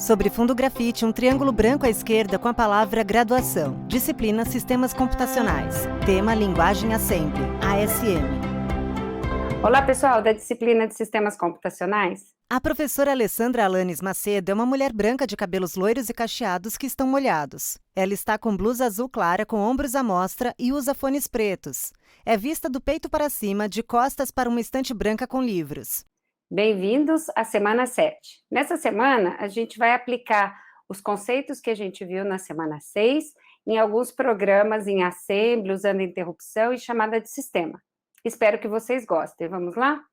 Sobre fundo grafite, um triângulo branco à esquerda com a palavra graduação. Disciplina Sistemas Computacionais. Tema Linguagem Assembly, ASM. Olá, pessoal da disciplina de Sistemas Computacionais. A professora Alessandra Alanes Macedo é uma mulher branca de cabelos loiros e cacheados que estão molhados. Ela está com blusa azul clara com ombros à mostra e usa fones pretos. É vista do peito para cima, de costas para uma estante branca com livros. Bem-vindos à semana 7. Nessa semana, a gente vai aplicar os conceitos que a gente viu na semana 6 em alguns programas em Assembly, usando interrupção e chamada de sistema. Espero que vocês gostem. Vamos lá?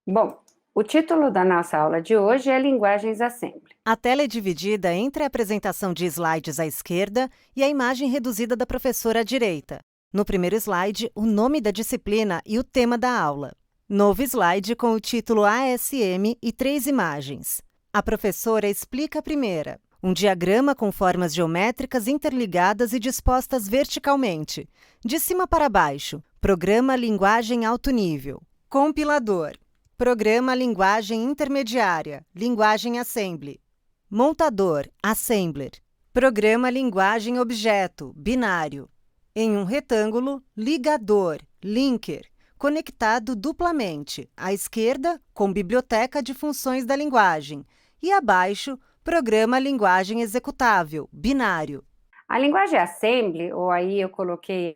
Bom, o título da nossa aula de hoje é Linguagens Assembly. A tela é dividida entre a apresentação de slides à esquerda e a imagem reduzida da professora à direita. No primeiro slide, o nome da disciplina e o tema da aula. Novo slide com o título ASM e 3 imagens. A professora explica a primeira. Um diagrama com formas geométricas interligadas e dispostas verticalmente. De cima para baixo. Programa Linguagem Alto Nível. Compilador. Programa Linguagem Intermediária. Linguagem Assembly. Montador. Assembler. Programa Linguagem Objeto. Binário. Em um retângulo, ligador. Linker. Conectado duplamente, à esquerda, com biblioteca de funções da linguagem, e abaixo, programa linguagem executável, binário. A linguagem Assembly, ou aí eu coloquei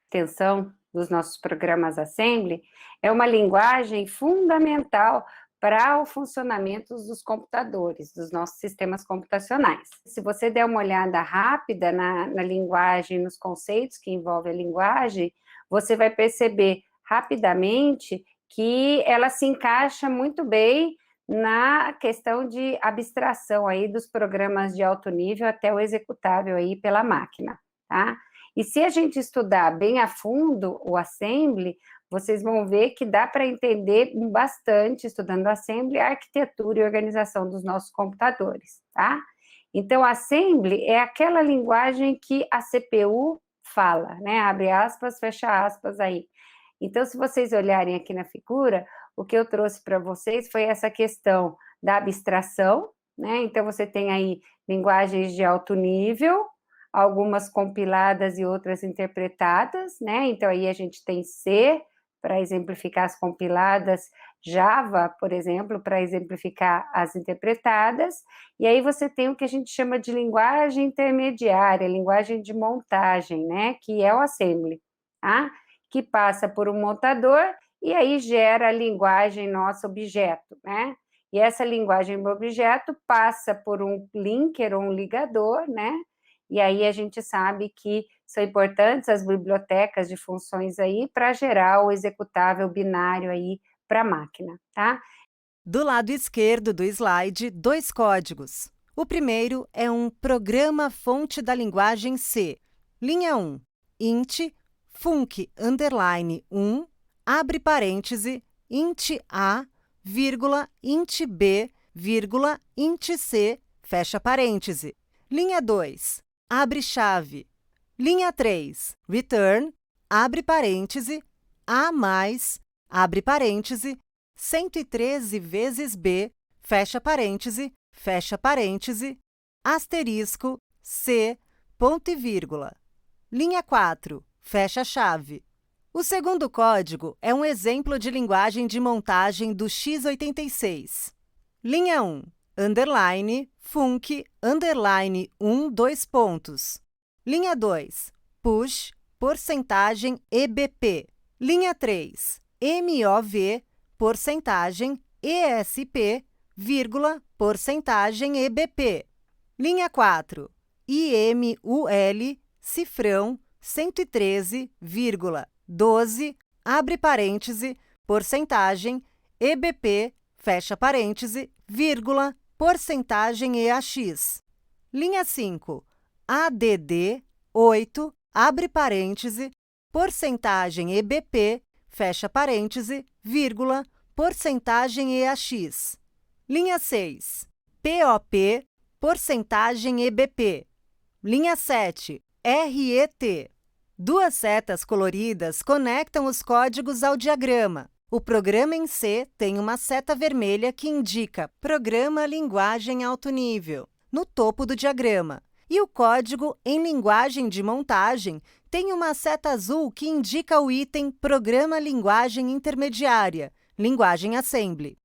extensão dos nossos programas Assembly, é uma linguagem fundamental para o funcionamento dos computadores, dos nossos sistemas computacionais. Se você der uma olhada rápida na linguagem, nos conceitos que envolvem a linguagem, você vai perceber rapidamente que ela se encaixa muito bem na questão de abstração aí dos programas de alto nível até o executável aí pela máquina, tá? E se a gente estudar bem a fundo o Assembly, vocês vão ver que dá para entender bastante, estudando Assembly, a arquitetura e organização dos nossos computadores, tá? Então, Assembly é aquela linguagem que a CPU fala, né? Abre aspas, fecha aspas aí. Então, se vocês olharem aqui na figura, o que eu trouxe para vocês foi essa questão da abstração, né? Então, você tem aí linguagens de alto nível, algumas compiladas e outras interpretadas, né? Então, aí a gente tem C, para exemplificar as compiladas, Java, por exemplo, para exemplificar as interpretadas, e aí você tem o que a gente chama de linguagem intermediária, linguagem de montagem, né, que é o Assembly, tá? Que passa por um montador e aí gera a linguagem nosso objeto, né? E essa linguagem objeto passa por um linker ou um ligador, né? E aí a gente sabe que são importantes as bibliotecas de funções aí para gerar o executável binário aí para a máquina, tá? Do lado esquerdo do slide, 2 códigos. O primeiro é um programa fonte da linguagem C. Linha 1, int func_1, abre parêntese, int a, vírgula, int b, vírgula, int c, fecha parêntese. Linha 2, abre chave. Linha 3, return, abre parêntese, A+, abre parêntese, 113 vezes B, fecha parêntese, asterisco, C, ponto e vírgula. Linha 4, fecha chave. O segundo código é um exemplo de linguagem de montagem do x86. Linha 1, underline, func, underline 2 pontos. Linha 2, push, porcentagem EBP. Linha 3, MOV, porcentagem ESP, vírgula, porcentagem EBP. Linha 4, IMUL, cifrão, 113,12, abre parêntese, porcentagem EBP, fecha parêntese, vírgula, porcentagem EAX. Linha 5, ADD 8, abre parêntese, porcentagem EBP, fecha parêntese, vírgula, porcentagem EAX. Linha 6, POP, porcentagem EBP. Linha 7, RET. 2 setas coloridas conectam os códigos ao diagrama. O programa em C tem uma seta vermelha que indica Programa Linguagem Alto Nível, no topo do diagrama. E o código em linguagem de montagem tem uma seta azul que indica o item Programa Linguagem Intermediária, Linguagem Assembly.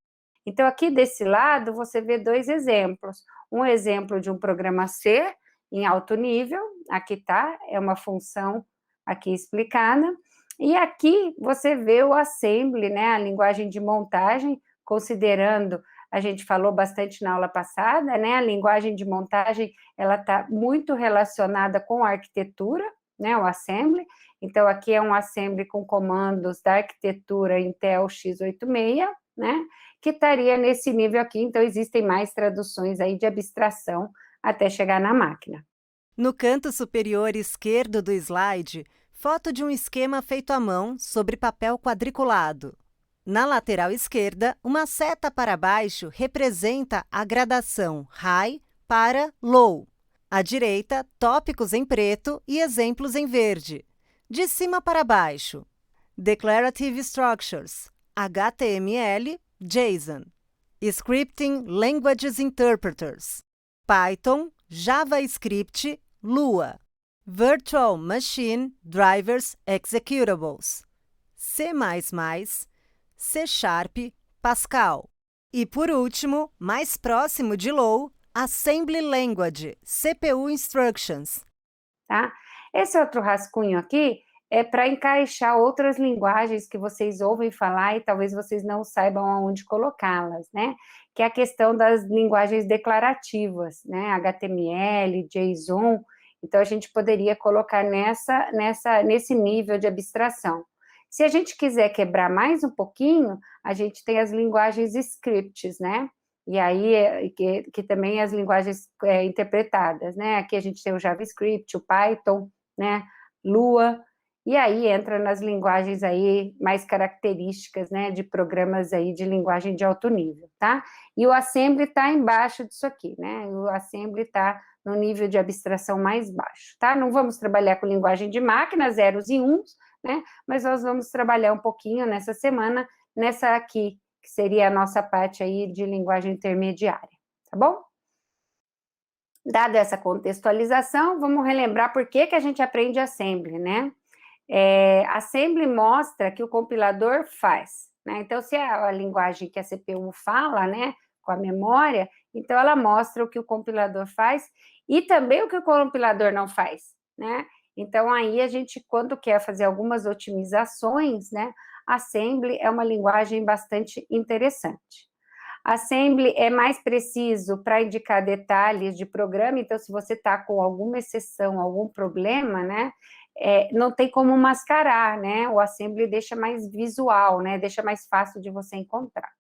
Então, aqui desse lado, você vê dois exemplos. Um exemplo de um programa C em alto nível, aqui tá, é uma função aqui explicada. E aqui você vê o assembly, né, a linguagem de montagem, considerando, a gente falou bastante na aula passada, né, a linguagem de montagem, ela está muito relacionada com a arquitetura, né, o assembly. Então, aqui é um assembly com comandos da arquitetura Intel x86, né, que estaria nesse nível aqui, então existem mais traduções aí de abstração até chegar na máquina. No canto superior esquerdo do slide, foto de um esquema feito à mão sobre papel quadriculado. Na lateral esquerda, uma seta para baixo representa a gradação High para Low. À direita, tópicos em preto e exemplos em verde. De cima para baixo, Declarative Structures, HTML, JSON. Scripting Languages Interpreters, Python, JavaScript, Lua. Virtual Machine Drivers Executables, C++, C#, Pascal. E, por último, mais próximo de Low, Assembly Language, CPU Instructions. Tá? Esse outro rascunho aqui é para encaixar outras linguagens que vocês ouvem falar e talvez vocês não saibam aonde colocá-las, né? Que é a questão das linguagens declarativas, né? HTML, JSON. Então, a gente poderia colocar nesse nível de abstração. Se a gente quiser quebrar mais um pouquinho, a gente tem as linguagens scripts, né? E aí, que também as linguagens interpretadas, né? Aqui a gente tem o JavaScript, o Python, né? Lua, e aí entra nas linguagens aí mais características, né? De programas aí de linguagem de alto nível, tá? E o Assembly está embaixo disso aqui, né? O Assembly está no nível de abstração mais baixo, tá? Não vamos trabalhar com linguagem de máquina, zeros e uns, né? Mas nós vamos trabalhar um pouquinho nessa semana, nessa aqui, que seria a nossa parte aí de linguagem intermediária, tá bom? Dada essa contextualização, vamos relembrar por que a gente aprende Assembly, né? Assembly mostra que o compilador faz, né? Então, se é a linguagem que a CPU fala, né, com a memória, então ela mostra o que o compilador faz e também o que o compilador não faz, né? Então, aí a gente, quando quer fazer algumas otimizações, né, Assembly é uma linguagem bastante interessante. Assembly é mais preciso para indicar detalhes de programa, então, se você está com alguma exceção, algum problema, né, não tem como mascarar, né, o Assembly deixa mais visual, né, deixa mais fácil de você encontrar.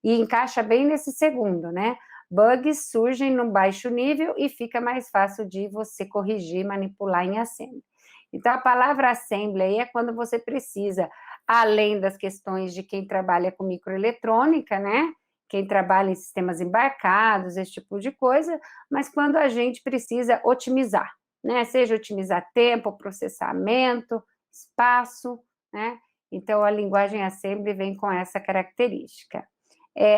E encaixa bem nesse segundo, né, bugs surgem no baixo nível e fica mais fácil de você corrigir, manipular em Assembly. Então, a palavra Assembly aí é quando você precisa, além das questões de quem trabalha com microeletrônica, né, quem trabalha em sistemas embarcados, esse tipo de coisa, mas quando a gente precisa otimizar, né? Seja otimizar tempo, processamento, espaço, né? Então, a linguagem Assembly vem com essa característica.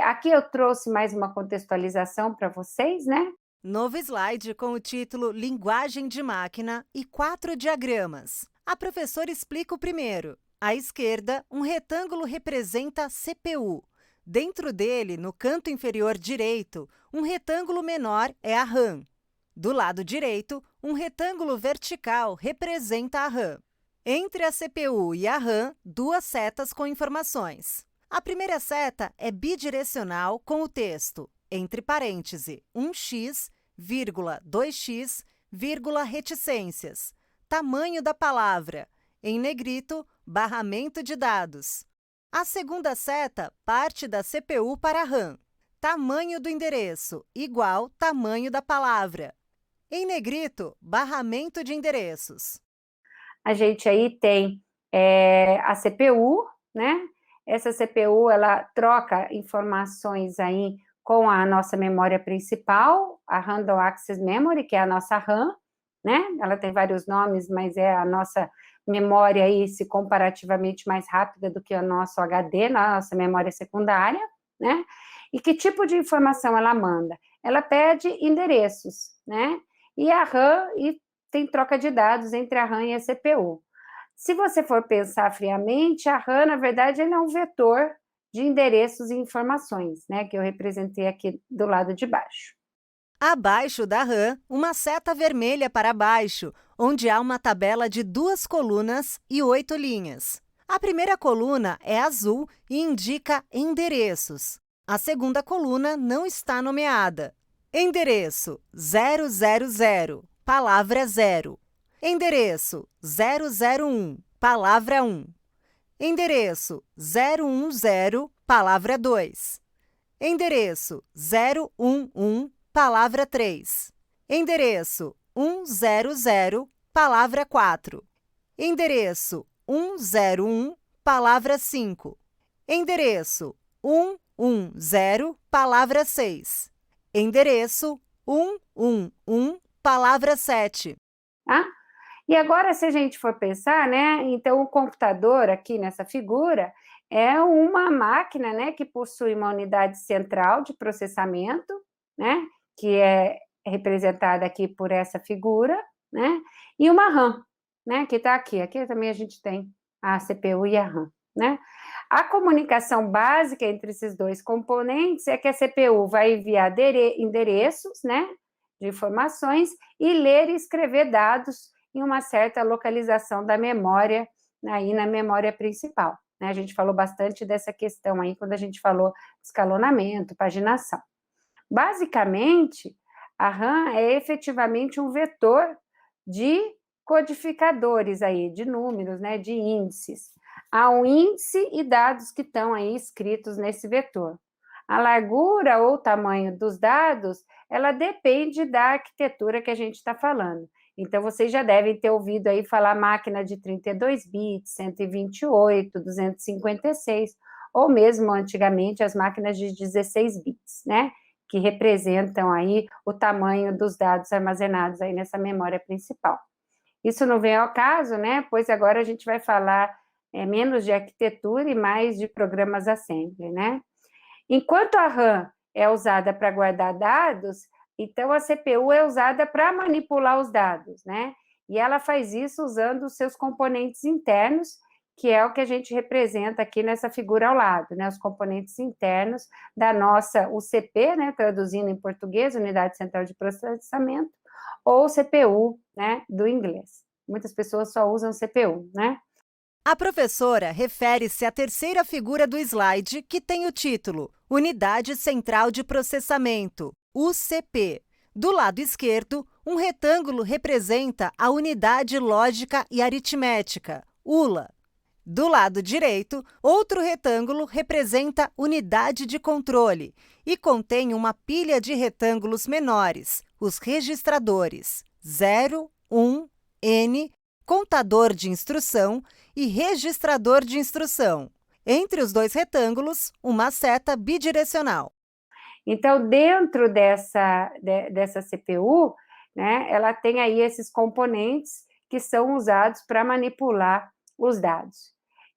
Aqui eu trouxe mais uma contextualização para vocês, né? Novo slide com o título Linguagem de Máquina e 4 diagramas. A professora explica o primeiro. À esquerda, um retângulo representa a CPU. Dentro dele, no canto inferior direito, um retângulo menor é a RAM. Do lado direito, um retângulo vertical representa a RAM. Entre a CPU e a RAM, duas setas com informações. A primeira seta é bidirecional com o texto, entre parênteses, 1x, 2x, reticências. Tamanho da palavra, em negrito, barramento de dados. A segunda seta parte da CPU para a RAM. Tamanho do endereço, igual tamanho da palavra. Em negrito, barramento de endereços. A gente aí tem a CPU, né? Essa CPU, ela troca informações aí com a nossa memória principal, a Random Access Memory, que é a nossa RAM, né? Ela tem vários nomes, mas é a nossa memória aí, se comparativamente mais rápida do que o nosso HD, nossa memória secundária, né? E que tipo de informação ela manda? Ela pede endereços, né? E a RAM, e tem troca de dados entre a RAM e a CPU. Se você for pensar friamente, a RAM, na verdade, ele é um vetor de endereços e informações, né? Que eu representei aqui do lado de baixo. Abaixo da RAM, uma seta vermelha para baixo, onde há uma tabela de 2 colunas e 8 linhas. A primeira coluna é azul e indica endereços. A segunda coluna não está nomeada. Endereço 000, palavra 0. Endereço 001, palavra 1. Endereço 010, palavra 2. Endereço 011, palavra 3. Endereço 100, palavra 4. Endereço 101, palavra 5. Endereço 110, palavra 6. Endereço 111, palavra 7. Tá? E agora, se a gente for pensar, né, então o computador aqui nessa figura é uma máquina, né, que possui uma unidade central de processamento, né, que é representada aqui por essa figura, né, e uma RAM, né, que está aqui. Aqui também a gente tem a CPU e a RAM, né. A comunicação básica entre esses dois componentes é que a CPU vai enviar endereços, né, de informações e ler e escrever dados em uma certa localização da memória, aí na memória principal, né? A gente falou bastante dessa questão aí quando a gente falou escalonamento, paginação. Basicamente, a RAM é efetivamente um vetor de codificadores aí, de números, né, de índices. Há um índice e dados que estão aí escritos nesse vetor. A largura ou tamanho dos dados, ela depende da arquitetura que a gente está falando. Então, vocês já devem ter ouvido aí falar máquina de 32 bits, 128, 256, ou mesmo antigamente as máquinas de 16 bits, né? Que representam aí o tamanho dos dados armazenados aí nessa memória principal. Isso não vem ao caso, né? Pois agora a gente vai falar menos de arquitetura e mais de programas assembly, né? Enquanto a RAM é usada para guardar dados, então a CPU é usada para manipular os dados, né? E ela faz isso usando os seus componentes internos, que é o que a gente representa aqui nessa figura ao lado, né? Os componentes internos da nossa UCP, né? Traduzindo em português, Unidade Central de Processamento, ou CPU, né? Do inglês. Muitas pessoas só usam CPU, né? A professora refere-se à terceira figura do slide, que tem o título Unidade Central de Processamento, UCP. Do lado esquerdo, um retângulo representa a Unidade Lógica e Aritmética, ULA. Do lado direito, outro retângulo representa Unidade de Controle e contém uma pilha de retângulos menores, os registradores 0, 1, N, contador de instrução e registrador de instrução. Entre os dois retângulos, uma seta bidirecional. Então, dentro dessa CPU, né, ela tem aí esses componentes que são usados para manipular os dados.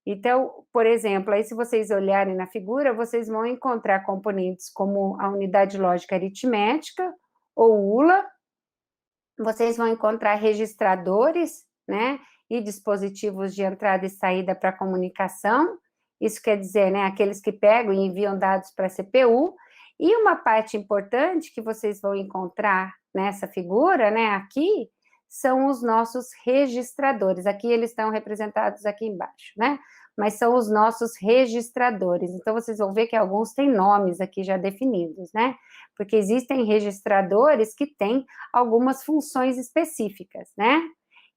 Então, por exemplo, aí se vocês olharem na figura, vocês vão encontrar componentes como a unidade lógica aritmética, ou ULA, vocês vão encontrar registradores, né, e dispositivos de entrada e saída para comunicação, isso quer dizer, né, aqueles que pegam e enviam dados para a CPU, e uma parte importante que vocês vão encontrar nessa figura, né, aqui, são os nossos registradores. Aqui eles estão representados aqui embaixo, né? Mas são os nossos registradores. Então, vocês vão ver que alguns têm nomes aqui já definidos, né? Porque existem registradores que têm algumas funções específicas, né?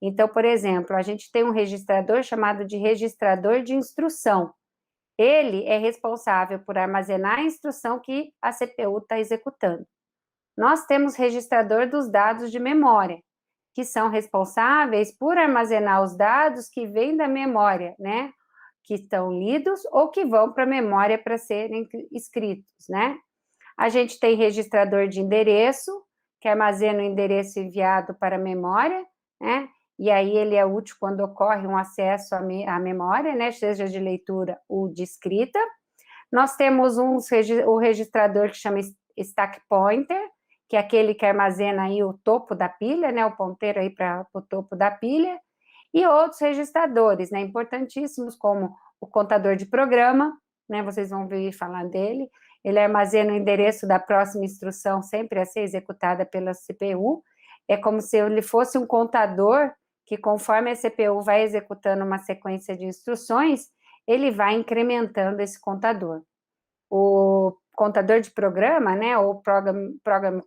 Então, por exemplo, a gente tem um registrador chamado de registrador de instrução. Ele é responsável por armazenar a instrução que a CPU está executando. Nós temos registrador dos dados de memória, que são responsáveis por armazenar os dados que vêm da memória, né? Que estão lidos ou que vão para a memória para serem escritos, né? A gente tem registrador de endereço, que armazena o endereço enviado para a memória, né? e aí ele é útil quando ocorre um acesso à memória, né, seja de leitura ou de escrita. Nós temos o registrador que chama Stack Pointer, que é aquele que armazena aí o topo da pilha, né, o ponteiro aí para o topo da pilha, e outros registradores, né, importantíssimos, como o contador de programa, né, vocês vão ouvir falar dele, ele armazena o endereço da próxima instrução sempre a ser executada pela CPU, é como se ele fosse um contador que, conforme a CPU vai executando uma sequência de instruções, ele vai incrementando esse contador. O contador de programa, né, ou Program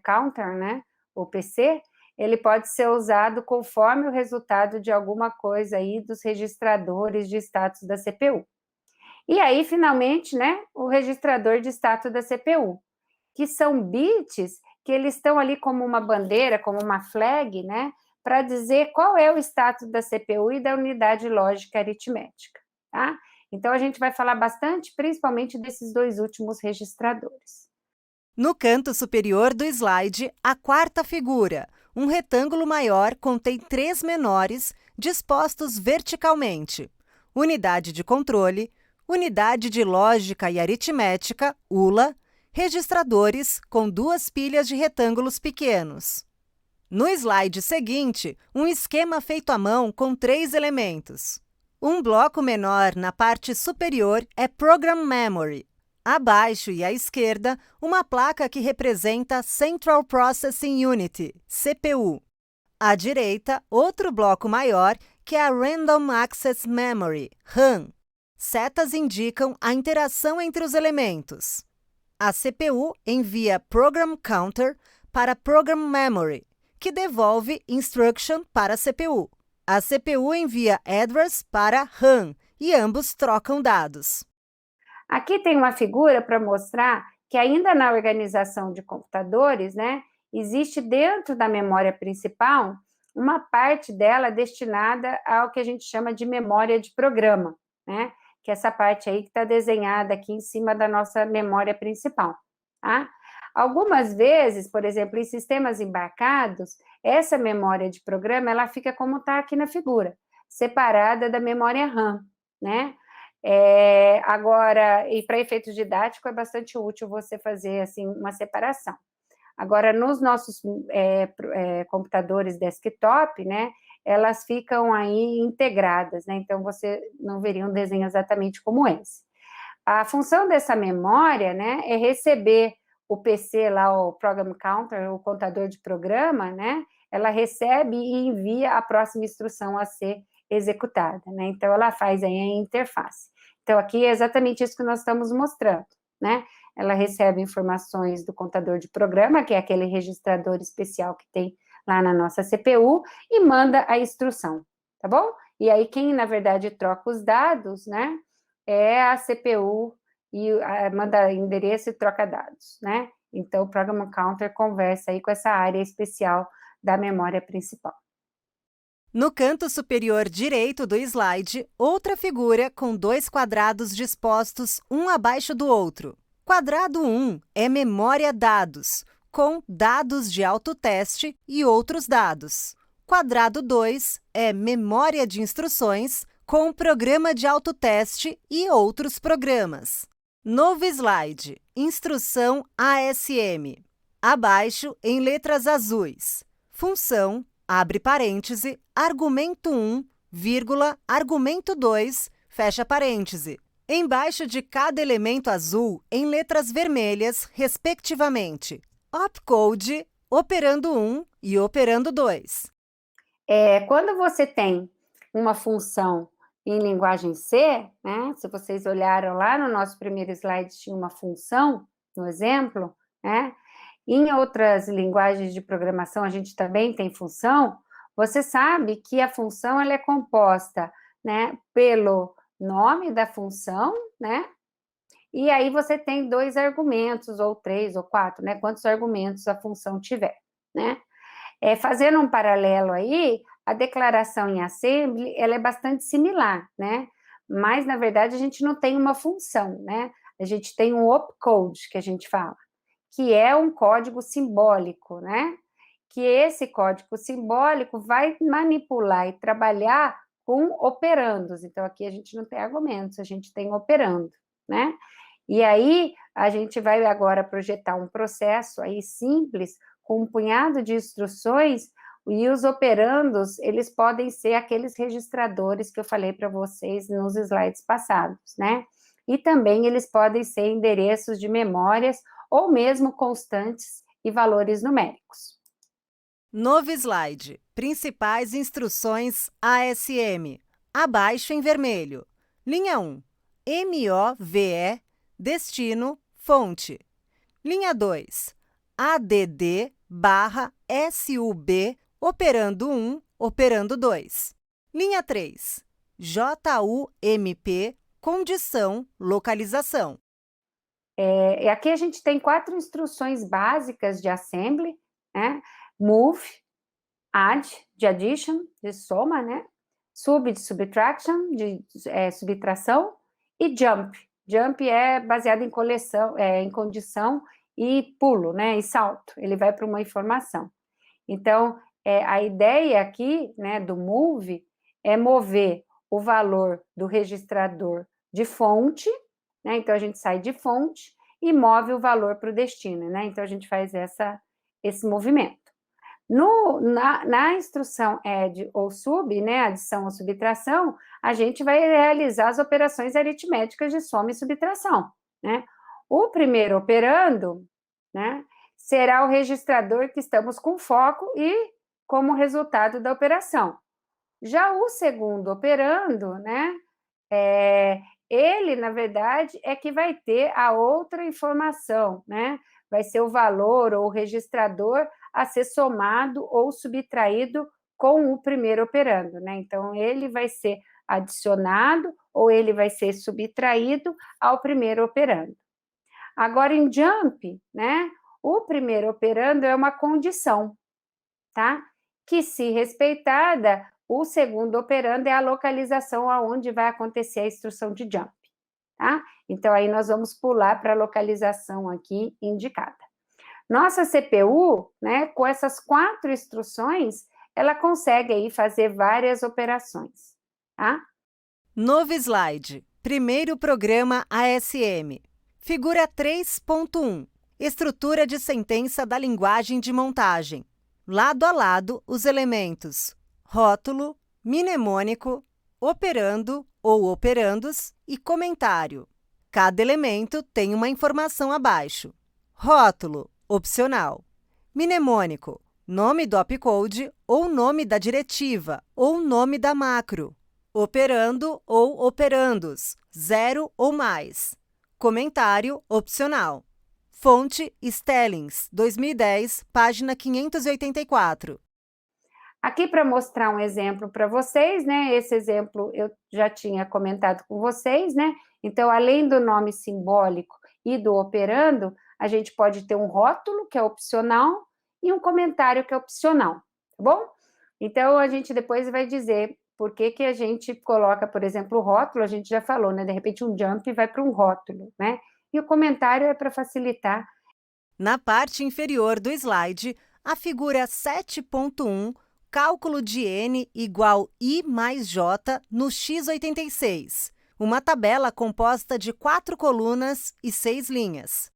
Counter, né, o PC, ele pode ser usado conforme o resultado de alguma coisa aí dos registradores de status da CPU. E aí, finalmente, né, o registrador de status da CPU, que são bits que eles estão ali como uma bandeira, como uma flag, né, para dizer qual é o status da CPU e da unidade lógica aritmética, tá? Então, a gente vai falar bastante, principalmente, desses dois últimos registradores. No canto superior do slide, a quarta figura, um retângulo maior contém 3 menores dispostos verticalmente. Unidade de controle, unidade de lógica e aritmética, ULA, registradores com 2 pilhas de retângulos pequenos. No slide seguinte, um esquema feito à mão com 3 elementos. Um bloco menor na parte superior é Program Memory. Abaixo e à esquerda, uma placa que representa Central Processing Unit, CPU. À direita, outro bloco maior, que é a Random Access Memory, RAM. Setas indicam a interação entre os elementos. A CPU envia Program Counter para Program Memory, que devolve Instruction para a CPU. A CPU envia Address para RAM e ambos trocam dados. Aqui tem uma figura para mostrar que ainda na organização de computadores, né, existe dentro da memória principal uma parte dela destinada ao que a gente chama de memória de programa, né, que é essa parte aí que está desenhada aqui em cima da nossa memória principal, tá? Algumas vezes, por exemplo, em sistemas embarcados, essa memória de programa, ela fica como está aqui na figura, separada da memória RAM, né? Agora, e para efeitos didáticos, é bastante útil você fazer, assim, uma separação. Agora, nos nossos computadores desktop, né, elas ficam aí integradas, né? Então, você não veria um desenho exatamente como esse. A função dessa memória, né, é receber o PC lá, o Program Counter, o contador de programa, né, ela recebe e envia a próxima instrução a ser executada, né, então ela faz aí a interface. Então, aqui é exatamente isso que nós estamos mostrando, né, ela recebe informações do contador de programa, que é aquele registrador especial que tem lá na nossa CPU, e manda a instrução, tá bom? E aí, quem, na verdade, troca os dados, né, é a CPU, e manda endereço e troca dados, né? Então, o Program Counter conversa aí com essa área especial da memória principal. No canto superior direito do slide, outra figura com 2 quadrados dispostos um abaixo do outro. Quadrado 1 é memória dados, com dados de autoteste e outros dados. Quadrado 2 é memória de instruções, com programa de autoteste e outros programas. Novo slide, instrução ASM. Abaixo, em letras azuis, função, abre parêntese, argumento 1, vírgula, argumento 2, fecha parêntese. Embaixo de cada elemento azul, em letras vermelhas, respectivamente, opcode, operando 1 e operando 2. Quando você tem uma função em linguagem C, né, se vocês olharam lá no nosso primeiro slide, tinha uma função, no exemplo, né, em outras linguagens de programação a gente também tem função, você sabe que a função ela é composta, né, pelo nome da função, né, e aí você tem 2 argumentos, ou 3, ou 4, né, quantos argumentos a função tiver, né. Fazendo um paralelo aí, a declaração em assembly, ela é bastante similar, né? Mas, na verdade, a gente não tem uma função, né? A gente tem um opcode, que a gente fala, que é um código simbólico, né? que esse código simbólico vai manipular e trabalhar com operandos. Então, aqui a gente não tem argumentos, a gente tem operando, né? E aí, a gente vai agora projetar um processo aí simples, com um punhado de instruções, e os operandos, eles podem ser aqueles registradores que eu falei para vocês nos slides passados, né? E também eles podem ser endereços de memórias ou mesmo constantes e valores numéricos. Novo slide. Principais instruções ASM. Abaixo em vermelho. Linha 1. MOVE, destino, fonte. Linha 2. ADD/SUB, operando 1, operando 2. Linha 3. JUMP, condição, localização. E aqui a gente tem 4 instruções básicas de assembly, né? Move, add, de addition, de soma, né? Sub, de subtraction, de subtração, e jump. Jump é baseado em coleção, em condição e pulo, né? E salto, ele vai para uma informação. Então, a ideia aqui, né, do move é mover o valor do registrador de fonte, né? Então, a gente sai de fonte e move o valor para o destino, né? Então, a gente faz esse movimento. Na instrução add ou sub, né, adição ou subtração, a gente vai realizar as operações aritméticas de soma e subtração, né? O primeiro operando, né, será o registrador que estamos com foco e como resultado da operação. Já o segundo operando, né, ele, na verdade, é que vai ter a outra informação, né? Vai ser o valor ou o registrador a ser somado ou subtraído com o primeiro operando, né? Então, ele vai ser adicionado ou ele vai ser subtraído ao primeiro operando. Agora, em jump, né? O primeiro operando é uma condição, tá? Que, se respeitada, o segundo operando é a localização aonde vai acontecer a instrução de jump, tá? Então, aí nós vamos pular para a localização aqui indicada. Nossa CPU, né, com essas 4 instruções, ela consegue aí fazer várias operações, tá? Novo slide. Primeiro programa ASM. Figura 3.1. Estrutura de sentença da linguagem de montagem. Lado a lado, os elementos rótulo, mnemônico, operando ou operandos e comentário. Cada elemento tem uma informação abaixo. Rótulo, opcional. Mnemônico, nome do opcode ou nome da diretiva ou nome da macro. Operando ou operandos, 0 ou mais. Comentário, opcional. Fonte Stellings, 2010, página 584. Aqui, para mostrar um exemplo para vocês, né? Esse exemplo eu já tinha comentado com vocês, né? Então, além do nome simbólico e do operando, a gente pode ter um rótulo, que é opcional, e um comentário, que é opcional, tá bom? Então, a gente depois vai dizer por que a gente coloca, por exemplo, o rótulo, a gente já falou, né? De repente, um jump vai para um rótulo, né? E o comentário é para facilitar. Na parte inferior do slide, a figura 7.1, cálculo de n igual I mais J no x86, uma tabela composta de 4 colunas e 6 linhas.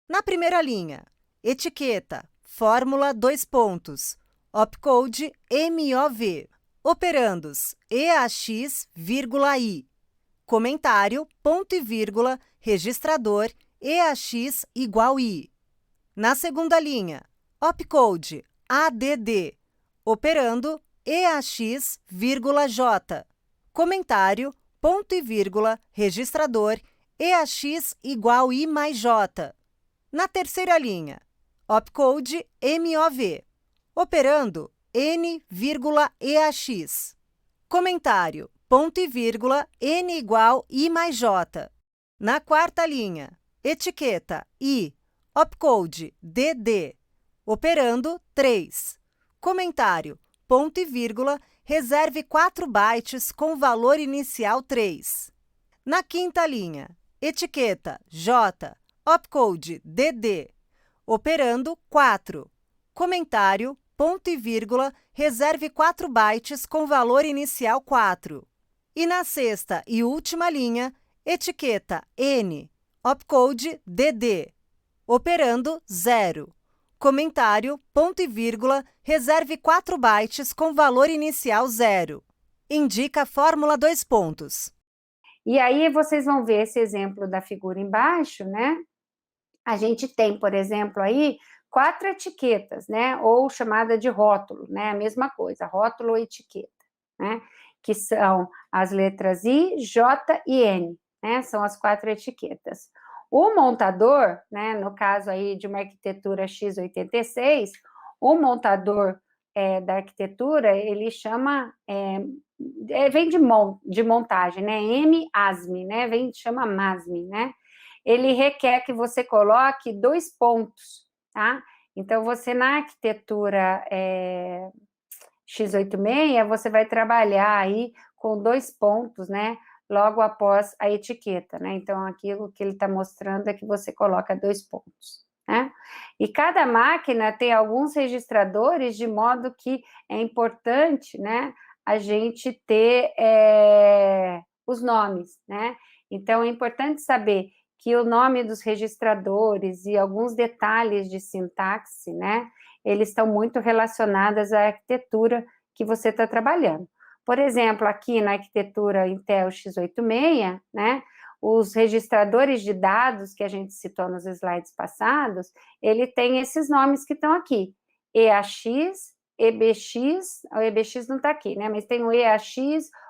Na primeira linha, etiqueta, fórmula 2 pontos, opcode MOV, operandos EAX, I, comentário, ponto e vírgula, registrador EAX igual I. Na segunda linha, opcode ADD, operando EAX, J, comentário, ponto e vírgula, registrador EAX igual I mais J. Na terceira linha, opcode MOV, operando N, EAX, comentário, ponto e vírgula, N igual I mais J. Na quarta linha, etiqueta I, opcode DD, operando 3, comentário, ponto e vírgula, reserve 4 bytes com valor inicial 3. Na quinta linha, etiqueta J, opcode DD, operando 4, comentário, ponto e vírgula, reserve 4 bytes com valor inicial 4. E na sexta e última linha, etiqueta N, opcode DD, operando 0. Comentário, ponto e vírgula, reserve 4 bytes com valor inicial 0. Indica a fórmula 2 pontos. E aí vocês vão ver esse exemplo da figura embaixo, né? A gente tem, por exemplo, aí 4 etiquetas, né? Ou chamada de rótulo, né? A mesma coisa, rótulo ou etiqueta, né? Que são as letras I, J e N, né? São as 4 etiquetas. O montador, né? No caso aí de uma arquitetura x86, o montador da arquitetura, ele chama, vem de montagem, né? M-ASME, né? Chama MASME, né? Ele requer que você coloque 2 pontos, tá? Então, você na arquitetura x86, você vai trabalhar aí com 2 pontos, né? Logo após a etiqueta, né? Então, aquilo que ele está mostrando é que você coloca 2 pontos, né? E cada máquina tem alguns registradores, de modo que é importante, né? A gente ter os nomes, né? Então, é importante saber que o nome dos registradores e alguns detalhes de sintaxe, né, eles estão muito relacionados à arquitetura que você está trabalhando. Por exemplo, aqui na arquitetura Intel x86, né, os registradores de dados que a gente citou nos slides passados, ele tem esses nomes que estão aqui, EAX, EBX, o EBX não está aqui, né, mas tem o EAX,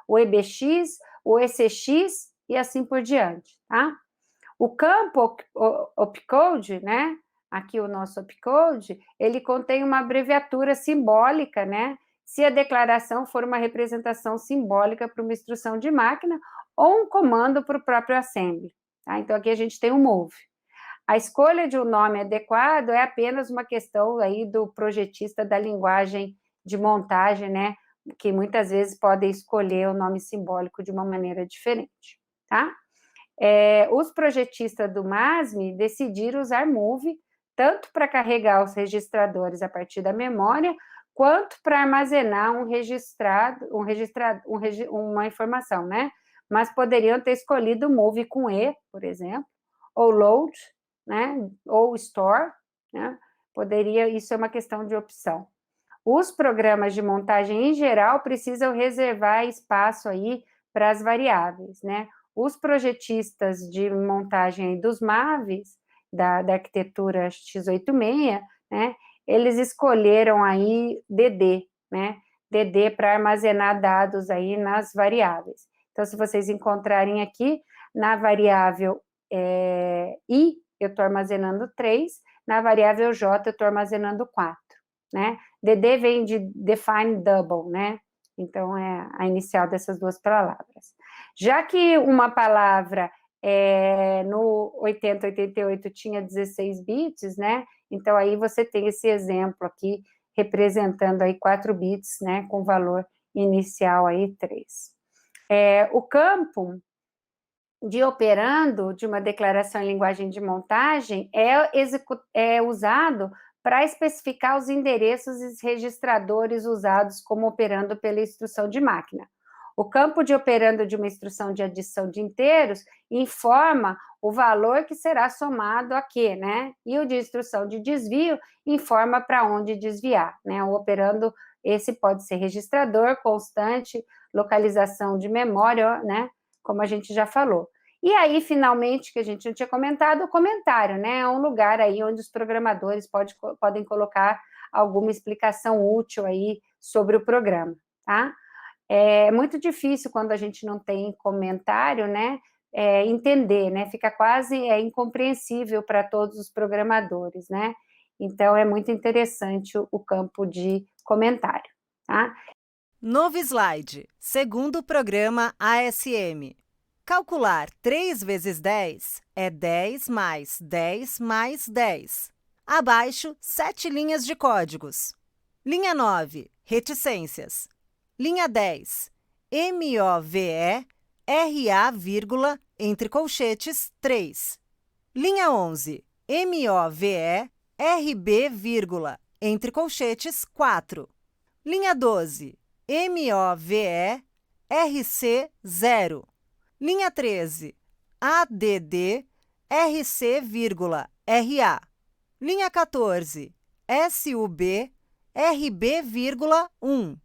o EBX, o ECX e assim por diante, tá? O campo opcode, né? Aqui o nosso opcode, ele contém uma abreviatura simbólica, né? Se a declaração for uma representação simbólica para uma instrução de máquina ou um comando para o próprio assembly, tá? Então, aqui a gente tem o move. A escolha de um nome adequado é apenas uma questão aí do projetista da linguagem de montagem, né? Que muitas vezes pode escolher o nome simbólico de uma maneira diferente, tá? Os projetistas do MASME decidiram usar Move tanto para carregar os registradores a partir da memória, quanto para armazenar uma informação, né? Mas poderiam ter escolhido Move com E, por exemplo, ou Load, né? Ou Store, né? Isso é uma questão de opção. Os programas de montagem, em geral, precisam reservar espaço aí para as variáveis, né? Os projetistas de montagem dos MAVs, da arquitetura x86, né, eles escolheram aí DD, né, DD para armazenar dados aí nas variáveis. Então, se vocês encontrarem aqui, na variável I, eu estou armazenando 3, na variável J, eu estou armazenando 4, né? DD vem de Define Double, né? Então, é a inicial dessas duas palavras. Já que uma palavra no 8088 tinha 16 bits, né? Então, aí você tem esse exemplo aqui, representando aí 4 bits, né? Com valor inicial aí 3. O campo de operando de uma declaração em linguagem de montagem é usado para especificar os endereços e registradores usados como operando pela instrução de máquina. O campo de operando de uma instrução de adição de inteiros informa o valor que será somado a quê, né? E o de instrução de desvio informa para onde desviar, né? O operando, esse pode ser registrador, constante, localização de memória, né? Como a gente já falou. E aí, finalmente, que a gente não tinha comentado, o comentário, né? É um lugar aí onde os programadores podem colocar alguma explicação útil aí sobre o programa, tá? É muito difícil quando a gente não tem comentário, né? Entender, né? Fica quase incompreensível para todos os programadores, né? Então, é muito interessante o campo de comentário, tá? Novo slide, segundo o programa ASM. Calcular 3 vezes 10 é 10 mais 10 mais 10. Abaixo, 7 linhas de códigos. Linha 9, reticências. Linha 10, MOVE, RA, vírgula, entre colchetes, 3. Linha 11, MOVE, RB, vírgula, entre colchetes, 4. Linha 12, MOVE, RC, 0. Linha 13, ADD, RC, RA. Linha 14, SUB, RB, 1.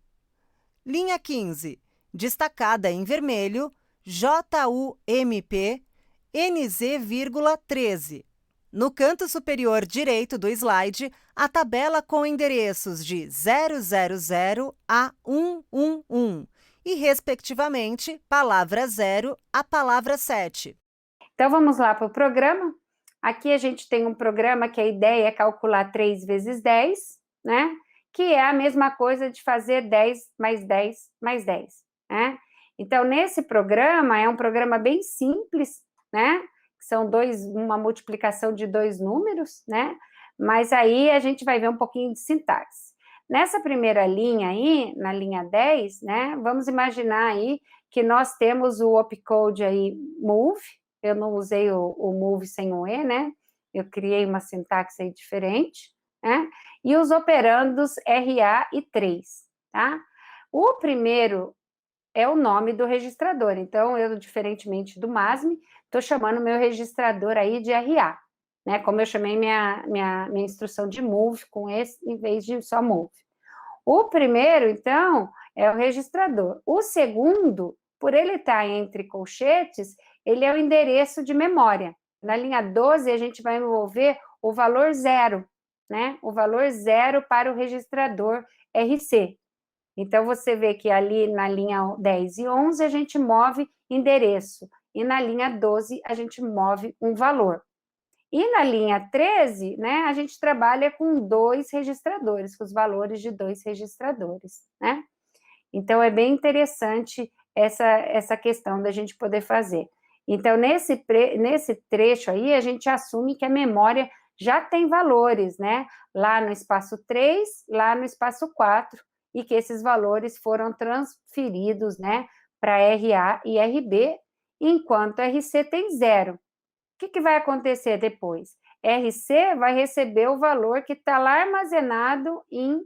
Linha 15, destacada em vermelho, JUMP, NZ, 13. No canto superior direito do slide, a tabela com endereços de 000 a 111 e, respectivamente, palavra 0 a palavra 7. Então, vamos lá para o programa. Aqui a gente tem um programa que a ideia é calcular 3 vezes 10, né? Que é a mesma coisa de fazer 10 mais 10 mais 10, né? Então, nesse programa, é um programa bem simples, né? São uma multiplicação de 2 números, né? Mas aí a gente vai ver um pouquinho de sintaxe. Nessa primeira linha aí, na linha 10, né? Vamos imaginar aí que nós temos o opcode aí move. Eu não usei o move sem o E, né? Eu criei uma sintaxe aí diferente, né? E os operandos RA e 3, tá? O primeiro é o nome do registrador. Então, eu, diferentemente do MASM, estou chamando meu registrador aí de RA, né? Como eu chamei minha instrução de move com esse, em vez de só move. O primeiro, então, é o registrador. O segundo, por ele estar entre colchetes, ele é o endereço de memória. Na linha 12, a gente vai envolver o valor 0, né? O valor 0 para o registrador RC. Então, você vê que ali na linha 10 e 11 a gente move endereço, e na linha 12 a gente move um valor. E na linha 13, né, a gente trabalha com 2 registradores, com os valores de 2 registradores, né? Então, é bem interessante essa questão da gente poder fazer. Então, nesse trecho aí, a gente assume que a memória já tem valores, né? Lá no espaço 3, lá no espaço 4, e que esses valores foram transferidos, né, para RA e RB, enquanto RC tem 0. O que vai acontecer depois? RC vai receber o valor que está lá armazenado em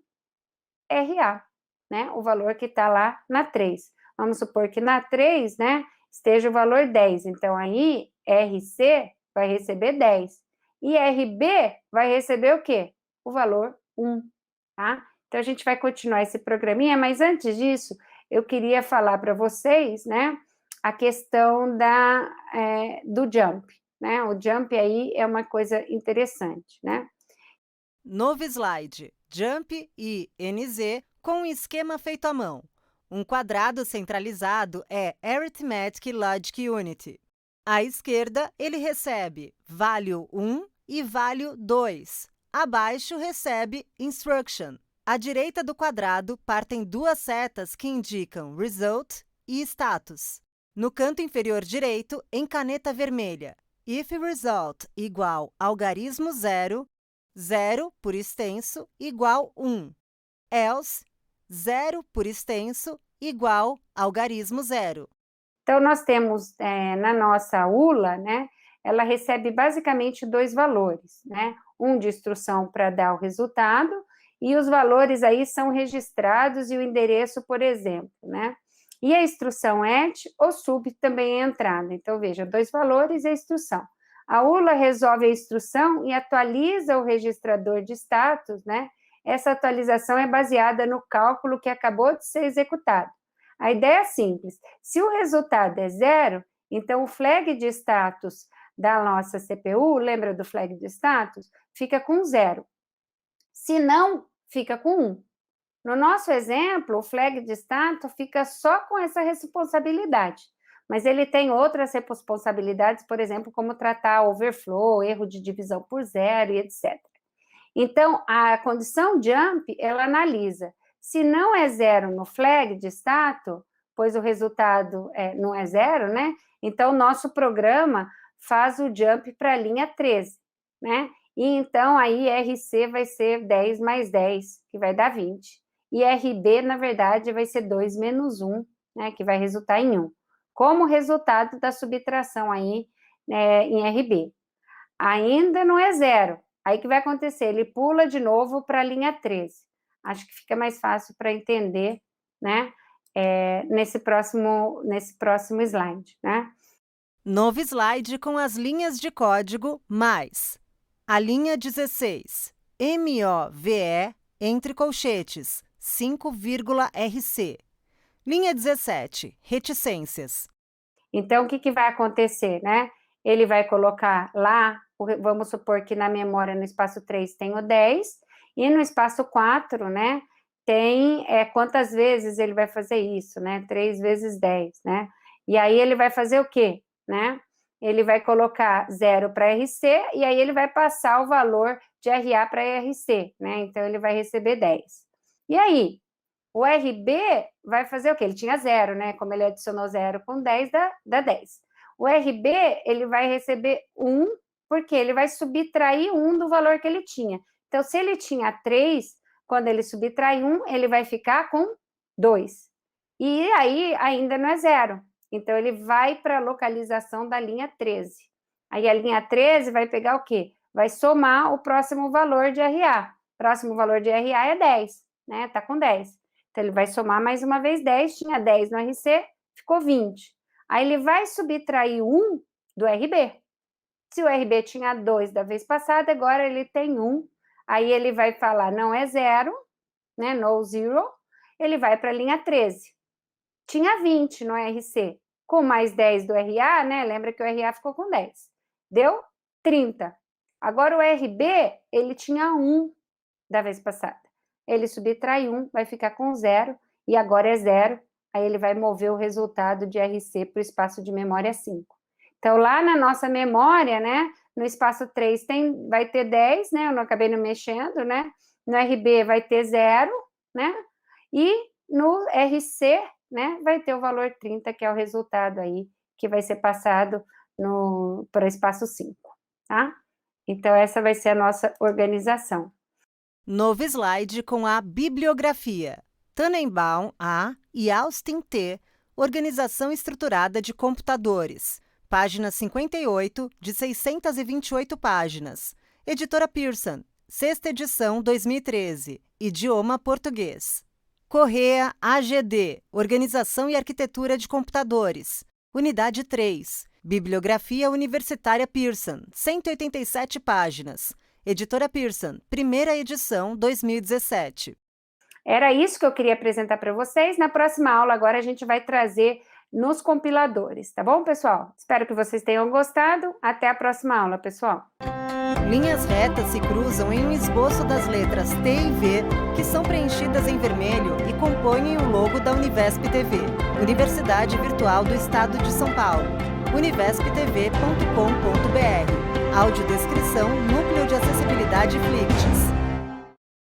RA, né? O valor que está lá na 3. Vamos supor que na 3, né, esteja o valor 10. Então, aí, RC vai receber 10. E RB vai receber o quê? O valor 1, tá? Então, a gente vai continuar esse programinha, mas antes disso, eu queria falar para vocês, né, a questão do jump, né? O jump aí é uma coisa interessante, né? Novo slide, Jump e NZ com um esquema feito à mão. Um quadrado centralizado é Arithmetic Logic Unit. À esquerda, ele recebe value 1 e value 2. Abaixo, recebe instruction. À direita do quadrado, partem 2 setas que indicam result e status. No canto inferior direito, em caneta vermelha, if result igual algarismo 0, 0 por extenso igual 1. Else, 0 por extenso igual algarismo 0. Então, nós temos na nossa ULA, né, ela recebe basicamente 2 valores, né? Um de instrução para dar o resultado, e os valores aí são registrados e o endereço, por exemplo, né? E a instrução ET ou SUB também é entrada. Então, veja, 2 valores e a instrução. A ULA resolve a instrução e atualiza o registrador de status, né? Essa atualização é baseada no cálculo que acabou de ser executado. A ideia é simples. Se o resultado é 0, então o flag de status da nossa CPU, lembra do flag de status? Fica com 0. Se não, fica com 1. No nosso exemplo, o flag de status fica só com essa responsabilidade, mas ele tem outras responsabilidades, por exemplo, como tratar overflow, erro de divisão por 0 e etc. Então, a condição jump, ela analisa. Se não é 0 no flag de status, pois o resultado não é 0, né? Então, o nosso programa faz o jump para a linha 13, né? E então, aí, RC vai ser 10 mais 10, que vai dar 20. E RB, na verdade, vai ser 2 menos 1, né? Que vai resultar em 1. Como resultado da subtração aí em RB. Ainda não é 0, Aí o que vai acontecer? Ele pula de novo para a linha 13. Acho que fica mais fácil para entender, né? Nesse próximo slide, né? Novo slide com as linhas de código mais. A linha 16, MOVE, entre colchetes, 5,RC. Linha 17, reticências. Então, o que vai acontecer, né? Ele vai colocar lá, vamos supor que na memória, no espaço 3, tem o 10, e no espaço 4, né, tem quantas vezes ele vai fazer isso, né? 3 vezes 10, né? E aí ele vai fazer o quê, né? Ele vai colocar 0 para RC, e aí ele vai passar o valor de RA para RC, né? Então, ele vai receber 10. E aí, o RB vai fazer o quê? Ele tinha 0, né? Como ele adicionou 0 com 10, dá 10. O RB, ele vai receber 1, porque ele vai subtrair 1 do valor que ele tinha. Então, se ele tinha 3, quando ele subtrai 1, ele vai ficar com 2. E aí, ainda não é 0. Então, ele vai para a localização da linha 13. Aí, a linha 13 vai pegar o quê? Vai somar o próximo valor de RA. O próximo valor de RA é 10, né? Tá com 10. Então, ele vai somar mais uma vez 10, tinha 10 no RC, ficou 20. Aí, ele vai subtrair 1 do RB. Se o RB tinha 2 da vez passada, agora ele tem 1. Aí, ele vai falar, não é 0, né? No zero. Ele vai para a linha 13. Tinha 20 no RC. Com mais 10 do RA, né? Lembra que o RA ficou com 10. Deu 30. Agora, o RB, ele tinha 1 da vez passada. Ele subtrai 1, vai ficar com 0, e agora é 0, aí ele vai mover o resultado de RC para o espaço de memória 5. Então, lá na nossa memória, né, no espaço 3 vai ter 10, né, eu não acabei não mexendo, né, no RB vai ter 0, né, e no RC, né, vai ter o valor 30, que é o resultado aí, que vai ser passado para o espaço 5, tá? Então, essa vai ser a nossa organização. Novo slide com a bibliografia. Tannenbaum A e Austin T. Organização estruturada de computadores. Página 58, de 628 páginas. Editora Pearson. 6ª edição, 2013. Idioma português. Correa AGD. Organização e arquitetura de computadores. Unidade 3. Bibliografia Universitária Pearson. 187 páginas. Editora Pearson, 1ª edição, 2017. Era isso que eu queria apresentar para vocês. Na próxima aula, agora, a gente vai trazer nos compiladores, tá bom, pessoal? Espero que vocês tenham gostado. Até a próxima aula, pessoal. Linhas retas se cruzam em um esboço das letras T e V, que são preenchidas em vermelho e compõem o logo da Univesp TV, Universidade Virtual do Estado de São Paulo. univesptv.com.br. Audiodescrição, Núcleo de Acessibilidade Flicts.